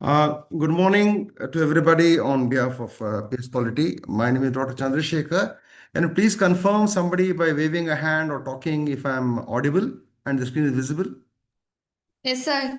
Good morning to everybody on behalf of Peace Polity. My name is Dr. Chandrasekhar. And please confirm somebody by waving a hand or talking if I'm audible and the screen is visible. Yes, sir.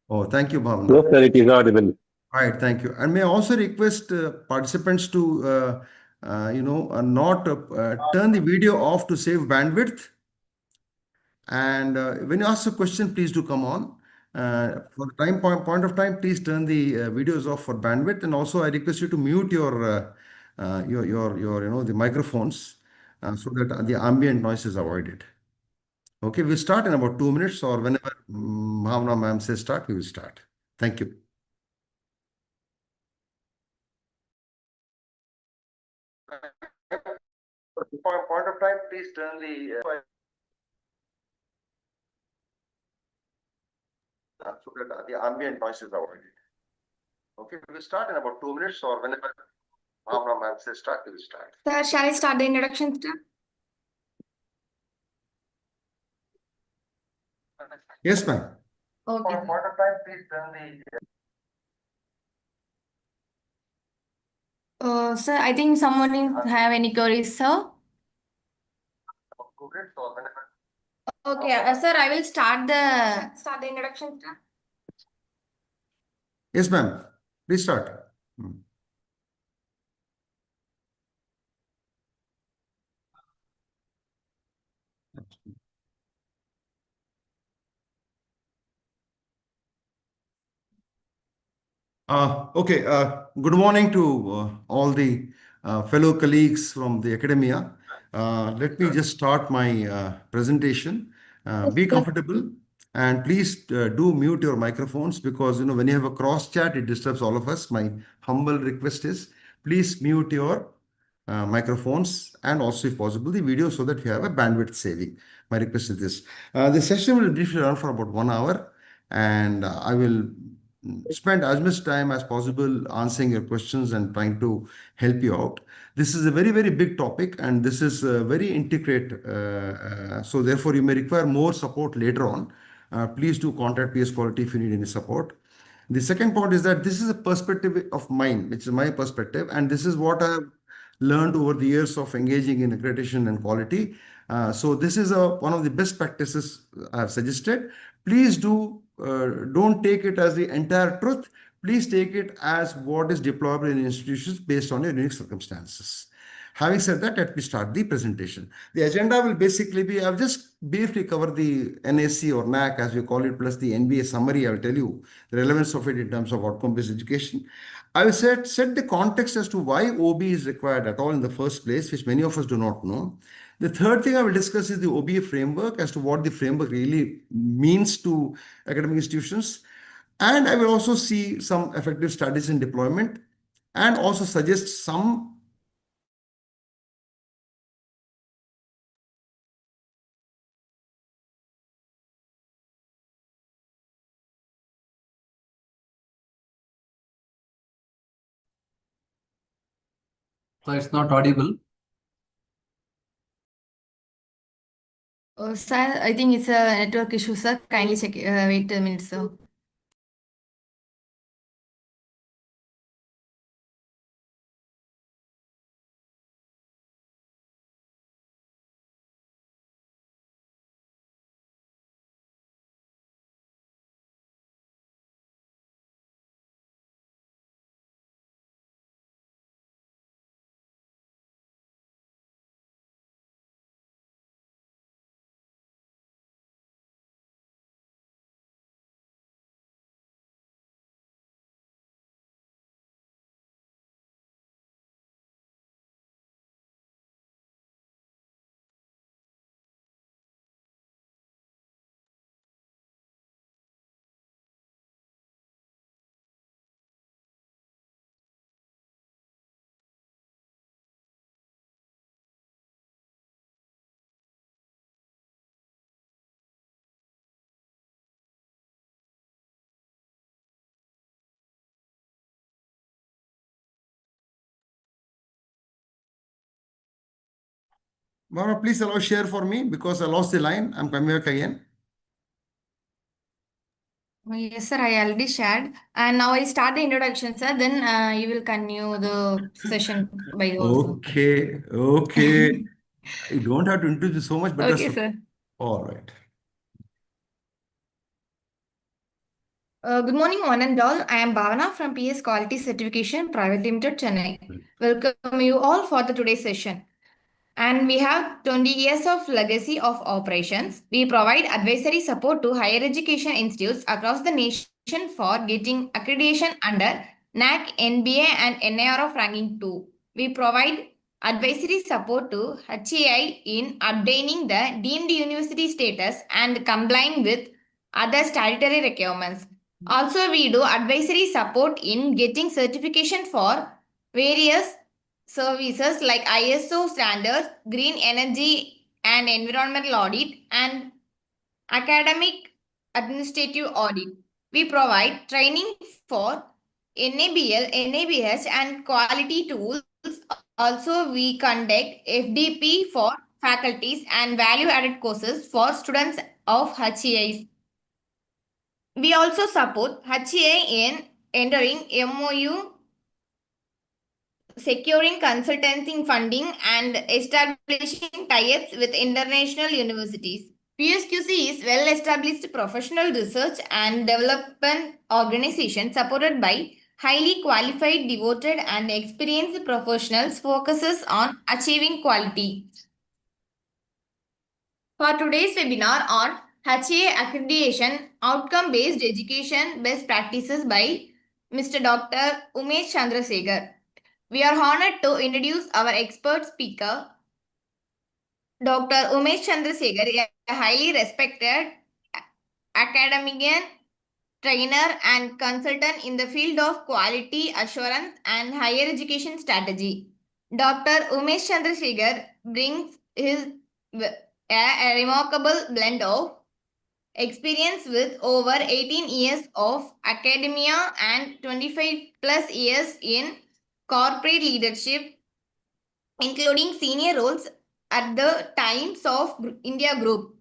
Oh, thank you, Yes, Bhavna. sir, it is audible. Right, thank you. And may I also request participants to, not turn the video off to save bandwidth. And when you ask a question, please do come on. For the point of time, please turn the videos off for bandwidth. And also, I request you to mute your the microphones so that the ambient noise is avoided. Okay, we'll start in about 2 minutes, or whenever Bhavna ma'am says start, we will start. Thank you. Point of time, please turn the so that the ambient noise is avoided. Okay, we will start in about 2 minutes, or whenever Bhavna ma'am says start, we will start. Sir, shall I start the introduction, sir? Yes, ma'am. Okay. Point of time, please turn the Sir, I think someone have any queries, sir? Okay, sir, I will start the introduction, sir. Yes, ma'am. Please start. Okay. Good morning to all the fellow colleagues from the academia. Let me just start my presentation. Be comfortable and please do mute your microphones because when you have a cross chat, it disturbs all of us. My humble request is please mute your microphones and also, if possible, the video so that you have a bandwidth saving. My request is this. The session will briefly run for about 1 hour, and I will spend as much time as possible answering your questions and trying to help you out. This is a very, very big topic, and this is very intricate. So therefore, you may require more support later on. Please do contact PS Quality if you need any support. The second point is that this is a perspective of mine, which is my perspective, and this is what I have learned over the years of engaging in accreditation and quality. So this is one of the best practices I have suggested. Please don't take it as the entire truth. Please take it as what is deployable in institutions based on your unique circumstances. Having said that, let me start the presentation. The agenda will basically be, I'll just briefly cover the NAC or NAC as we call it, plus the NBA summary. I will tell you the relevance of it in terms of outcome-based education. I will set the context as to why OB is required at all in the first place, which many of us do not know. The third thing I will discuss is the OBA framework as to what the framework really means to academic institutions. And I will also see some effective studies in deployment and also suggest some. So it's not audible. Sir, I think it's a network issue, sir. Kindly check. Wait a minute, sir. Mara, please allow share for me because I lost the line. I'm coming back again. Yes, sir, I already shared. And now I start the introduction, sir. Then you will continue the session by yourself. Okay, okay. You don't have to introduce so much, but that's Okay, okay. sir. All right. Good morning, one and all. I am Bhavana from PS Quality Certification Private Limited, Chennai. Welcome you all for the today's session. And we have 20 years of legacy of operations. We provide advisory support to higher education institutes across the nation for getting accreditation under NAC, NBA, and NIRF ranking 2. We provide advisory support to HEI in obtaining the deemed university status and complying with other statutory requirements. Also, we do advisory support in getting certification for various services like ISO standards, green energy and environmental audit, and academic administrative audit. We provide training for NABL, NABH, and quality tools. Also, we conduct FDP for faculties and value added courses for students of HEIs. We also support HEI in entering MOU, securing consulting funding, and establishing tie-ups with international universities. PSQC is well-established professional research and development organization supported by highly qualified, devoted, and experienced professionals focuses on achieving quality. For today's webinar on HA accreditation, outcome-based education best practices by Mr. Dr. Umesh Chandrasekhar. We are honored to introduce our expert speaker, Dr. Umesh Chandrasekhar, a highly respected academician, trainer, and consultant in the field of quality assurance and higher education strategy. Dr. Umesh Chandrasekhar brings a remarkable blend of experience with over 18 years of academia and 25 plus years in corporate leadership, including senior roles at the Times of India Group.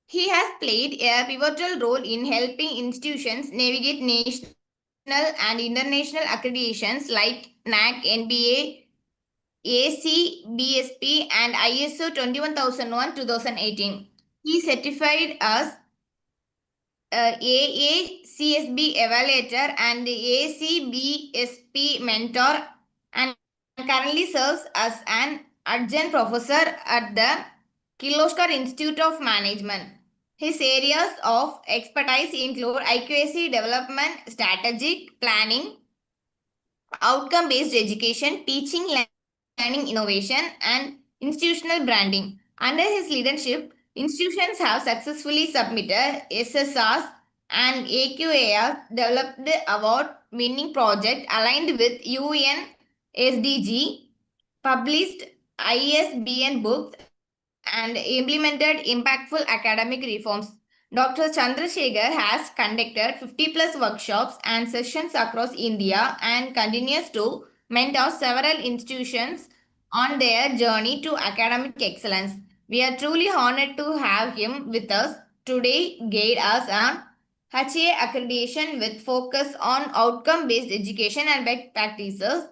He has played a pivotal role in helping institutions navigate national and international accreditations like NAC, NBA, ACBSP, and ISO 21001 2018. He certified as AACSB evaluator and ACBSP mentor, and currently serves as an adjunct professor at the Kirloskar Institute of Management. His areas of expertise include accuracy development, strategic planning, outcome-based education, teaching, learning, innovation, and institutional branding. Under his leadership, institutions have successfully submitted SSRs and AQAR developed award-winning project aligned with UN SDG, published ISBN books, and implemented impactful academic reforms. Dr. Chandrasekhar has conducted 50 plus workshops and sessions across India and continues to mentor several institutions on their journey to academic excellence. We are truly honored to have him with us today, guide us on HA accreditation with focus on outcome-based education and best practices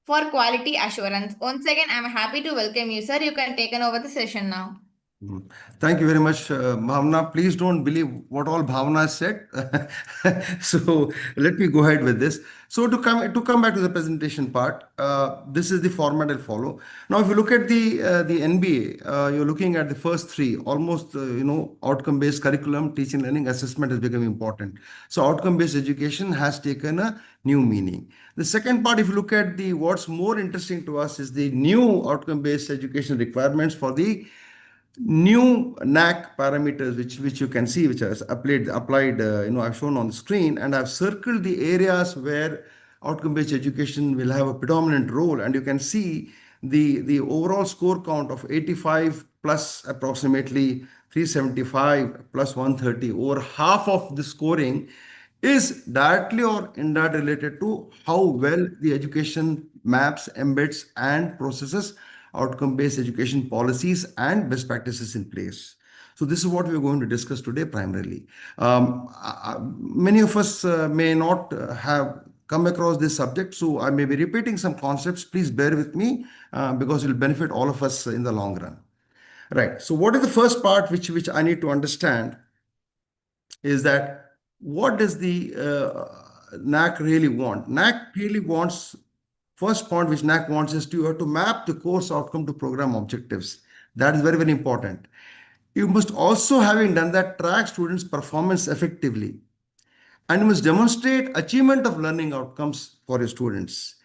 for quality assurance. Once again, I'm happy to welcome you, sir. You can take over the session now. Mm. Thank you very much, Bhavna. Please don't believe what all Bhavna said. So let me go ahead with this. So to come back to the presentation part, this is the format I'll follow. Now, if you look at the NBA, you're looking at the first three. Almost outcome-based curriculum, teaching, learning, assessment has become important. So outcome-based education has taken a new meaning. The second part, if you look at the what's more interesting to us is the new outcome-based education requirements for the new NAC parameters, which you can see, which are applied. I've shown on the screen, and I've circled the areas where outcome-based education will have a predominant role, and you can see the overall score count of 85 plus approximately 375 plus 130. Over half of the scoring is directly or indirectly related to how well the education maps, embeds, and processes outcome-based education policies and best practices in place. So this is what we're going to discuss today primarily. Many of us may not have come across this subject, so I may be repeating some concepts. Please bear with me because it will benefit all of us in the long run. Right. So what is the first part which I need to understand is that what does the NAC really want? NAC really wants, first point which NAC wants is to you have to map the course outcome to program objectives. That is very, very important. You must also, having done that, track students' performance effectively. And you must demonstrate achievement of learning outcomes for your students.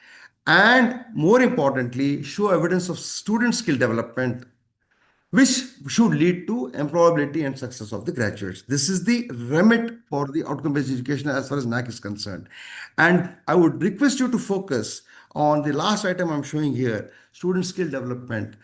And more importantly, show evidence of student skill development, which should lead to employability and success of the graduates. This is the remit for the outcome-based education as far as NAC is concerned. And I would request you to focus on the last item I'm showing here, student skill development.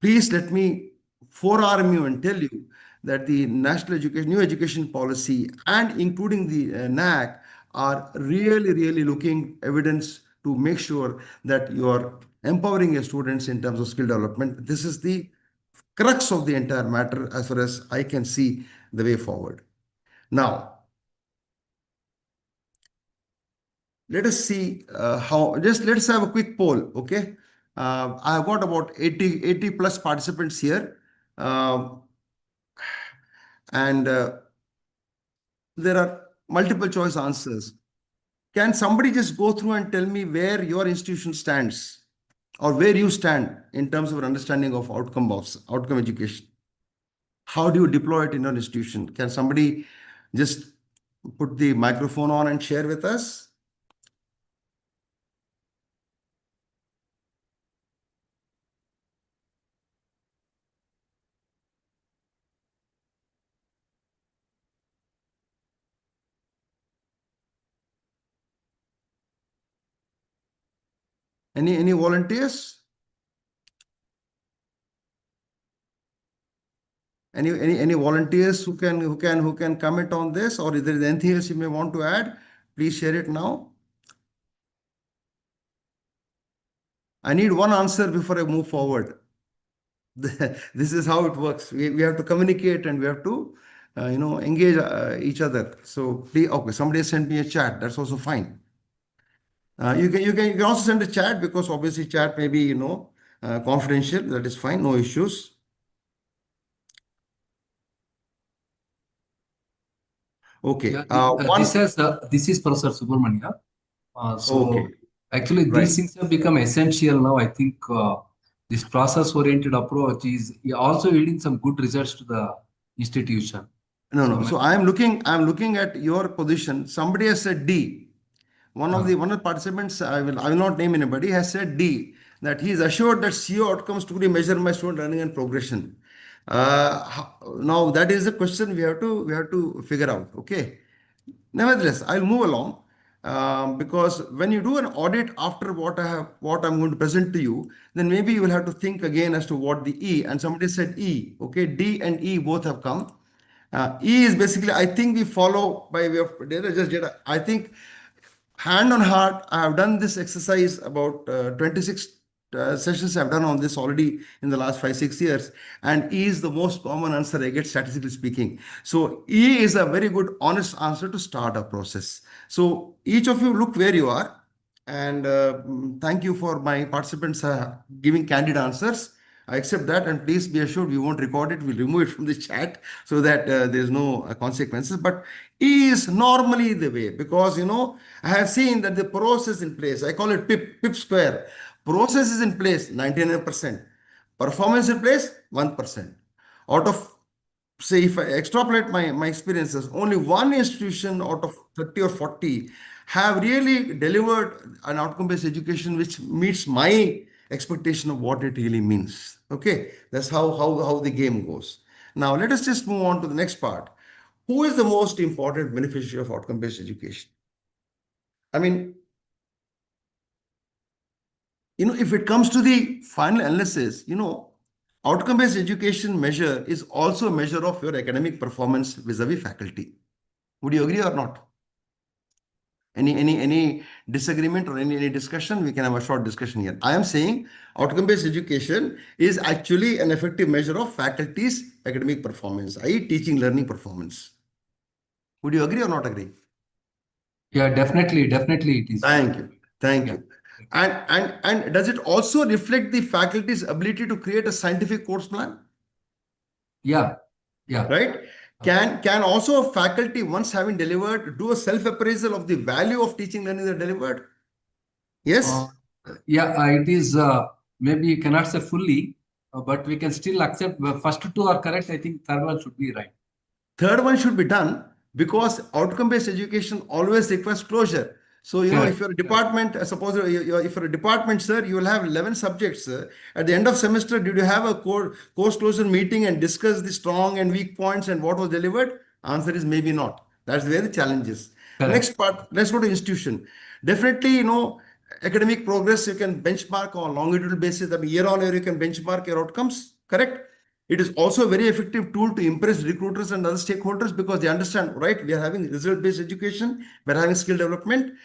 Please let me forearm you and tell you that the National Education, New Education Policy and including the NAC are really, really looking evidence to make sure that you are empowering your students in terms of skill development. This is the crux of the entire matter as far as I can see the way forward. Now, let us see let's have a quick poll, okay? I have got about 80 plus participants here. And there are multiple choice answers. Can somebody just go through and tell me where your institution stands or where you stand in terms of your understanding of outcome education? How do you deploy it in your institution? Can somebody just put the microphone on and share with us? Any volunteers? Any volunteers who can comment on this, or is there anything else you may want to add? Please share it now. I need one answer before I move forward. This is how it works. We have to communicate and we have to engage each other. So please, okay, somebody sent me a chat. That's also fine. You can also send a chat because obviously chat may be confidential. That is fine. No issues. Okay. Yeah, One. this is Professor Subramania. So Okay. actually, Right. these things have become essential now. I think this process-oriented approach is also yielding some good results to the institution. No, So no. So I'm looking at your position. Somebody has said D. One of the participants, I will not name anybody, has said D, that he is assured that CO outcomes to be measured by student learning and progression. Now that is the question we have to figure out. Okay. Nevertheless, I'll move along because when you do an audit after what I'm going to present to you, then maybe you will have to think again as to what the E, and somebody said E. Okay, D and E both have come. E is basically, I think we follow by way of data, just data. I think hand on heart, I have done this exercise about 26 sessions I've done on this already in the last 5 6 years, and E is the most common answer I get statistically speaking. So E is a very good honest answer to start a process. So each of you look where you are, and thank you for my participants giving candid answers. I accept that, and please be assured we won't record it. We'll remove it from the chat so that there's no consequences. But E is normally the way because I have seen that the process in place. I call it PIP square. Process is in place 99%. Performance in place 1%. Out of, say, if I extrapolate my experiences, only one institution out of 30 or 40 have really delivered an outcome-based education which meets my expectation of what it really means. Okay, that's how the game goes. Now let us just move on to the next part. Who is the most important beneficiary of outcome-based education? I mean, if it comes to the final analysis, outcome-based education measure is also a measure of your academic performance vis-a-vis faculty. Would you agree or not? Any disagreement or any discussion, we can have a short discussion here. I am saying outcome-based education is actually an effective measure of faculty's academic performance, i.e. teaching learning performance. Would you agree or not agree? Yeah, definitely it is. Thank you. Thank Yeah. you. And does it also reflect the faculty's ability to create a scientific course plan? Yeah. Yeah. Right? Can also a faculty, once having delivered, do a self-appraisal of the value of teaching learning they delivered? Uh, Yes? yeah, it is maybe you cannot say fully, but we can still accept first two are correct. I think third one should be right. Third one should be done because outcome-based education always requires closure. So, if Correct. you're a department, suppose if you're a department, sir, you will have 11 subjects. At the end of semester, did you have a course closure meeting and discuss the strong and weak points and what was delivered? Answer is maybe not. That's where the challenge is. Correct. Next part, let's go to institution. Definitely, academic progress you can benchmark on a longitudinal basis. I mean, year on year, you can benchmark your outcomes, correct? It is also a very effective tool to impress recruiters and other stakeholders because they understand, right? We are having result-based education, we're having skill development.